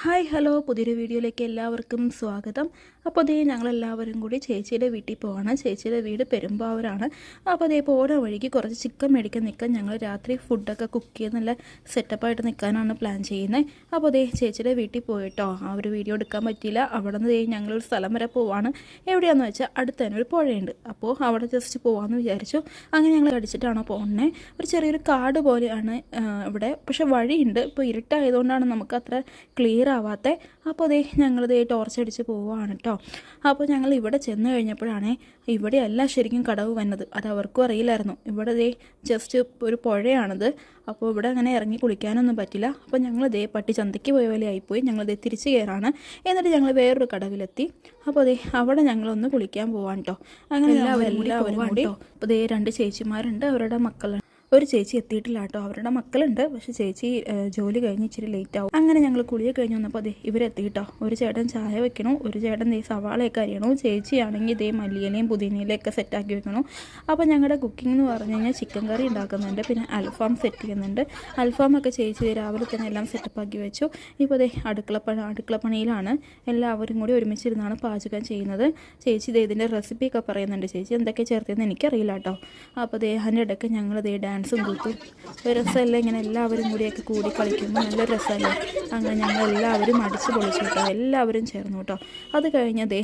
Hi hello പുതിയൊരു വീഡിയോയിലേക്ക് എല്ലാവർക്കും സ്വാഗതം. അപ്പോൾ അതേ ഞങ്ങളെല്ലാവരും കൂടി ചേച്ചിയുടെ വീട്ടിൽ പോവാണ്. ചേച്ചിയുടെ വീട് പെരുമ്പാവൂരാണ്. അപ്പോൾ അതേ പോണ വഴിക്ക് കുറച്ച് ചിക്കൻ മേടിക്കാൻ നിൽക്കാൻ ഞങ്ങൾ രാത്രി ഫുഡൊക്കെ കുക്ക് ചെയ്ത് നല്ല സെറ്റപ്പായിട്ട് നിൽക്കാനാണ് പ്ലാൻ ചെയ്യുന്നത്. അപ്പോൾ അതേ ചേച്ചിയുടെ വീട്ടിൽ പോയിട്ടോ ആ ഒരു വീഡിയോ എടുക്കാൻ പറ്റിയില്ല. അവിടെ നിന്ന് ഞങ്ങളൊരു സ്ഥലം വരെ പോവാണ്. എവിടെയാണെന്ന് വെച്ചാൽ അടുത്ത് തന്നെ ഒരു പുഴയുണ്ട്. അപ്പോൾ അവിടെ ജസ്റ്റ് പോകാമെന്ന് വിചാരിച്ചു. അങ്ങനെ ഞങ്ങൾ അടിച്ചിട്ടാണോ പോകുന്നത്. ഒരു ചെറിയൊരു കാട് പോലെയാണ് ഇവിടെ, പക്ഷേ വഴിയുണ്ട്. ഇപ്പോൾ ഇരുട്ടായതുകൊണ്ടാണ് നമുക്ക് അത്ര ക്ലിയർ ആവാത്തെ. അപ്പോൾ അതേ ഞങ്ങളിതേ ടോർച്ച് അടിച്ച് പോവുകയാണ് കേട്ടോ. അപ്പോൾ ഞങ്ങൾ ഇവിടെ ചെന്ന് കഴിഞ്ഞപ്പോഴാണ് ഇവിടെയല്ല ശരിക്കും കടവ് വന്നത്. അത് അവർക്കും അറിയില്ലായിരുന്നു. ഇവിടെ ദേ ജസ്റ്റ് ഒരു പുഴയാണിത്. അപ്പോൾ ഇവിടെ അങ്ങനെ ഇറങ്ങി കുളിക്കാനൊന്നും പറ്റില്ല. അപ്പോൾ ഞങ്ങളിതേ പട്ടി ചന്തയ്ക്ക് പോയ പോലെ ആയിപ്പോയി. ഞങ്ങളിതേ തിരിച്ച് കയറാണ്. എന്നിട്ട് ഞങ്ങൾ വേറൊരു കടവിലെത്തി. അപ്പോൾ അതേ അവിടെ ഞങ്ങളൊന്ന് കുളിക്കാൻ പോവാൻ കേട്ടോ. അങ്ങനെ എല്ലാവരും കൂടി അപ്പോൾ ദേ 2 ചേച്ചിമാരുണ്ട്, അവരുടെ മക്കളാണ്. ഒരു ചേച്ചി എത്തിയിട്ടില്ല കേട്ടോ. അവരുടെ മക്കളുണ്ട്, പക്ഷെ ചേച്ചി ജോലി കഴിഞ്ഞ് ഇച്ചിരി ലേറ്റ് ആവും. അങ്ങനെ ഞങ്ങൾ കുളിയെ കഴിഞ്ഞ് വന്നപ്പോൾ അതേ ഇവരെത്തിയിട്ടോ. ഒരു ചേട്ടൻ ചായ വെക്കണു, ഒരു ചേട്ടൻ ദേ സവാളയൊക്കെ അരിയണു, ചേച്ചിയാണെങ്കിൽ ഇതേ മല്ലിയിലയും പുതിനയിലയൊക്കെ സെറ്റാക്കി വെക്കണു. അപ്പോൾ ഞങ്ങളുടെ കുക്കിംഗ് എന്ന് പറഞ്ഞു കഴിഞ്ഞാൽ ചിക്കൻ കറി ഉണ്ടാക്കുന്നുണ്ട്, പിന്നെ അൽഫാം സെറ്റ് ചെയ്യുന്നുണ്ട്. അൽഫാമൊക്കെ ചേച്ചി രാവിലെ തന്നെ എല്ലാം സെറ്റപ്പാക്കി വെച്ചു. ഇപ്പോൾ ദേ അടുക്കളപ്പണിയിലാണ്. എല്ലാവരും കൂടി ഒരുമിച്ചിരുന്നാണ് പാചകം ചെയ്യുന്നത്. ചേച്ചി ദേ ഇതിൻ്റെ റെസിപ്പിയൊക്കെ പറയുന്നുണ്ട്. ചേച്ചി എന്തൊക്കെ ചേർത്തതെന്ന് എനിക്കറിയില്ല കേട്ടോ. അപ്പോൾ ദേ അതിൻ്റെ ഇടയ്ക്ക് ഞങ്ങൾ ദേ ഡാൻസും കൂത്തും ഒരു രസമല്ലേ. ഇങ്ങനെ എല്ലാവരും കൂടിയൊക്കെ കൂടി കളിക്കുമ്പോൾ നല്ല രസമല്ലേ. അങ്ങനെ ഞങ്ങൾ എല്ലാവരും അടിച്ച് പൊളിച്ചു കേട്ടോ. എല്ലാവരും ചേർന്നു കേട്ടോ. അത് കഴിഞ്ഞതേ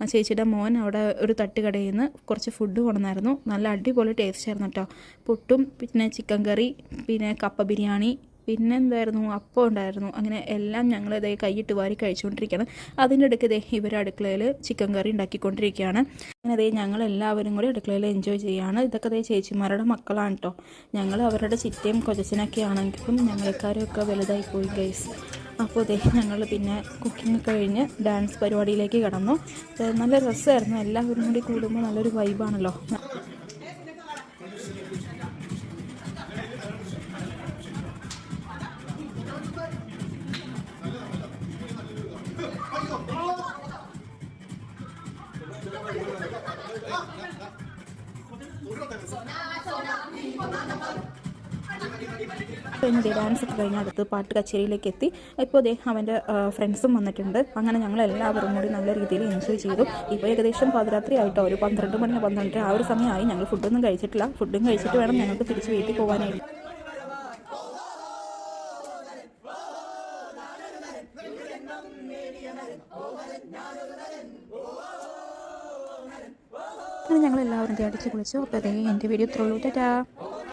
ആ ചേച്ചിയുടെ മോൻ അവിടെ ഒരു തട്ടുകടയിൽ നിന്ന് കുറച്ച് ഫുഡ് കൊണ്ടുവന്നായിരുന്നു. നല്ല അടിപൊളി ടേസ്റ്റ് ആയിരുന്നു കേട്ടോ. പുട്ടും പിന്നെ ചിക്കൻ കറി, പിന്നെ കപ്പ ബിരിയാണി, പിന്നെ എന്തായിരുന്നു, അപ്പം ഉണ്ടായിരുന്നു. അങ്ങനെ എല്ലാം ഞങ്ങൾ ഇതേ കൈയിട്ട് വാരി കഴിച്ചുകൊണ്ടിരിക്കുകയാണ്. അതിൻ്റെ ഇടയ്ക്ക് ഇതേ ഇവർ അടുക്കളയിൽ ചിക്കൻ കറി ഉണ്ടാക്കിക്കൊണ്ടിരിക്കുകയാണ്. അങ്ങനെ അതേ ഞങ്ങളെല്ലാവരും കൂടി അടുക്കളയിൽ എൻജോയ് ചെയ്യുകയാണ്. ഇതൊക്കെ അതേ ചേച്ചിമാരുടെ മക്കളാണ് കേട്ടോ. ഞങ്ങൾ അവരുടെ ചിറ്റയും കൊച്ചച്ചനൊക്കെ ആണെങ്കിലും ഞങ്ങളെക്കാരൊക്കെ വലുതായിപ്പോയി ഗൈസ്. അപ്പോൾ അതേ ഞങ്ങൾ പിന്നെ കുക്കിംഗ് കഴിഞ്ഞ് ഡാൻസ് പരിപാടിയിലേക്ക് കടന്നു. നല്ല രസമായിരുന്നു. എല്ലാവരും കൂടി കൂടുമ്പോൾ നല്ലൊരു വൈബാണല്ലോ. കഴിഞ്ഞ് ഡാൻസ് ഒക്കെ കഴിഞ്ഞ് അടുത്ത് പാട്ട് കച്ചേരിയിലേക്ക് എത്തി. ഇപ്പോൾ അതേ അവൻ്റെ ഫ്രണ്ട്സും വന്നിട്ടുണ്ട്. അങ്ങനെ ഞങ്ങൾ എല്ലാവരും കൂടി നല്ല രീതിയിൽ എൻജോയ് ചെയ്തു. ഇപ്പോൾ ഏകദേശം പാതിരാത്രി ആയിട്ടോ, ഒരു 12 മണി 12 ആ ഒരു സമയമായി. ഞങ്ങൾ ഫുഡൊന്നും കഴിച്ചിട്ടില്ല. ഫുഡും കഴിച്ചിട്ട് വേണം ഞങ്ങൾക്ക് തിരിച്ച് വീട്ടിൽ പോകാനായിട്ട്. അങ്ങനെ ഞങ്ങളെല്ലാവരും അടിച്ച് കുളിച്ചു. അപ്പോൾ അതേ എൻ്റെ വീഡിയോ ഇത്രയുള്ളൂ. ടാറ്റാ.